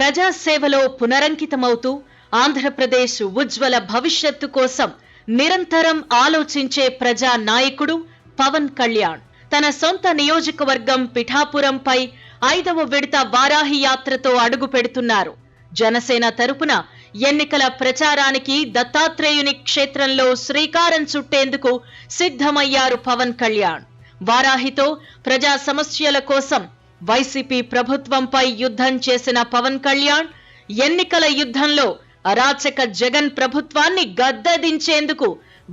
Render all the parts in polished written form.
ప్రజాసేవలో పునరంకితమవుతూ ఆంధ్రప్రదేశ్ ఉజ్వల భవిష్యత్తు కోసం నిరంతరం ఆలోచించే ప్రజా నాయకుడు పవన్ కళ్యాణ్ తన సొంత నియోజకవర్గం పిఠాపురంపై 5వ విడత వారాహి యాత్రతో అడుగు పెడుతున్నారు. జనసేన తరపున ఎన్నికల ప్రచారానికి దత్తాత్రేయుని క్షేత్రంలో శ్రీకారం చుట్టేందుకు సిద్ధమయ్యారు పవన్ కళ్యాణ్. వారాహితో ప్రజా సమస్యల కోసం వైసీపీ ప్రభుత్వంపై యుద్ధం చేసిన పవన్ కళ్యాణ్ ఎన్నికల యుద్ధంలో అరాచక జగన్ ప్రభుత్వాన్ని గద్దెదించేందుకు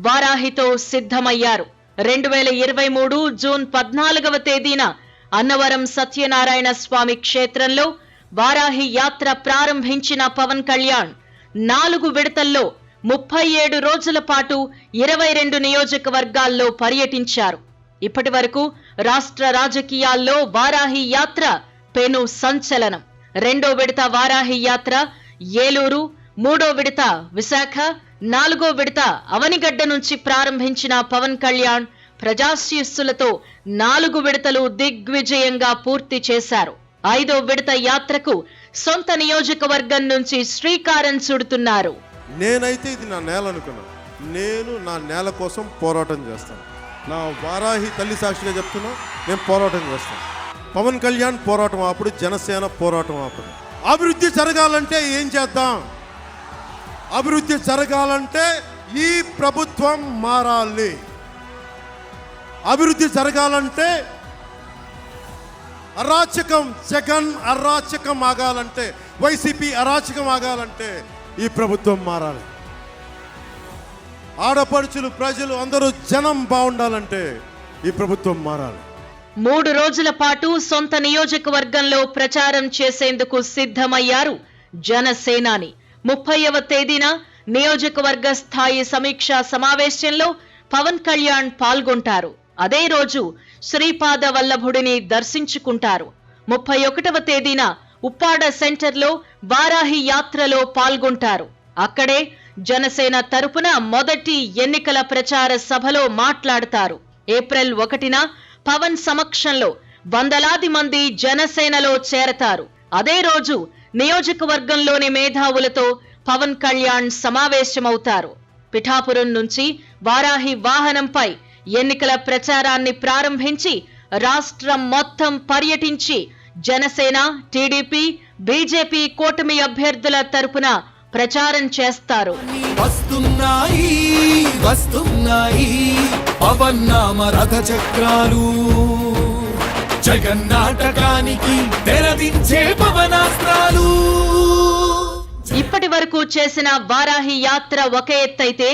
వారాహితో సిద్ధమయ్యారు. 2023 జూన్ 14వ తేదీన అన్నవరం సత్యనారాయణ స్వామి క్షేత్రంలో వారాహి యాత్ర ప్రారంభించిన పవన్ కళ్యాణ్ 4 విడతల్లో 37 రోజుల పాటు 22 నియోజకవర్గాల్లో పర్యటించారు. ఇప్పటి వరకు రాష్ట్ర రాజకీయాల్లో వారాహి యాత్ర పెను సంచలనం. 2వ విడత వారాహి యాత్ర ఏలూరు, 3వ విడత విశాఖ, 4వ విడత అవనిగడ్డ నుంచి ప్రారంభించిన పవన్ కళ్యాణ్ ప్రజాశీస్సులతో 4 విడతలు దిగ్విజయంగా పూర్తి చేశారు. 5వ విడత యాత్రకు సొంత నియోజకవర్గం నుంచి శ్రీకారం చుడుతున్నారు. నేనైతే ఇది నా నేల అనుకున్నా. నేను నా నేల కోసం పోరాటం చేస్తాను. నా వారాహి తల్లి సాక్షిగా చెప్తున్నా, నేను పోరాటం చేస్తాను. పవన్ కళ్యాణ్ పోరాటం అప్పుడు, జనసేన పోరాటం అప్పుడు. అభివృద్ధి జరగాలంటే ఏం చేద్దాం? అభివృద్ధి జరగాలంటే ఈ ప్రభుత్వం మారాలి. అభివృద్ధి జరగాలంటే అరాచకం, జగన్ అరాచకం ఆగాలంటే, వైసీపీ అరాచకం ఆగాలంటే ఈ ప్రభుత్వం మారాలి. ఆడపడుచులు, ప్రజలు అందరూ జనం బాగుండాలంటే ఈ ప్రభుత్వం మారాలి. 3 రోజుల పాటు సొంత నియోజకవర్గంలో ప్రచారం చేసేందుకు సిద్ధమయ్యారు జనసేనాని. 30వ తేదీన నియోజకవర్గ స్థాయి సమీక్షా సమావేశంలో పవన్ కళ్యాణ్ పాల్గొంటారు. అదే రోజు శ్రీపాద వల్లభుడిని దర్శించుకుంటారు. 31వ తేదీన ఉప్పాడ సెంటర్లో వారాహి యాత్రలో పాల్గొంటారు. అక్కడే జనసేన తరపున మొదటి ఎన్నికల ప్రచార సభలో మాట్లాడతారు. ఏప్రిల్ 1న పవన్ సమక్షంలో వందలాది మంది జనసేనలో చేరతారు. అదే రోజు నియోజకవర్గంలోని మేధావులతో పవన్ కళ్యాణ్ సమావేశమవుతారు. పిఠాపురం నుంచి వారాహి వాహనంపై ఎన్నికల ప్రచారాన్ని ప్రారంభించి రాష్ట్రం మొత్తం పర్యటించి జనసేన, టీడీపీ, బీజేపీ కూటమి అభ్యర్థుల తరపున ప్రచారం చేస్తారు. పవన్ నామ రథ చక్రాలు, జగన్నాటకానికి తెరదించే పవనాస్త్రాలు. ఇప్పటి వరకు చేసిన వారాహి యాత్ర ఒక ఎత్తైతే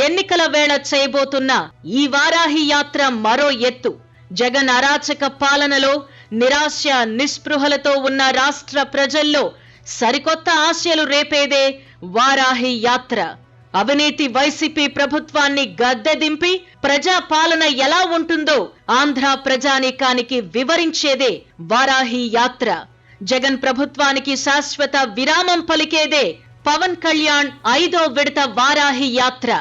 ఎన్నికల వేళ చేయబోతున్న ఈ వారాహి యాత్ర మరో ఎత్తు. జగన్ అరాచక పాలనలో నిరాశ, నిస్పృహలతో ఉన్న రాష్ట్ర ప్రజల్లో సరికొత్త ఆశలు రేపేదే వారాహి యాత్ర. అవినీతి వైసీపీ ప్రభుత్వాన్ని గద్దెదింపి ప్రజా పాలన ఎలా ఉంటుందో ఆంధ్ర ప్రజానీకానికి వివరించేదే వారాహి యాత్ర. జగన్ ప్రభుత్వానికి శాశ్వత విరామం పలికేదే పవన్ కళ్యాణ్ 5వ విడత వారాహి యాత్ర.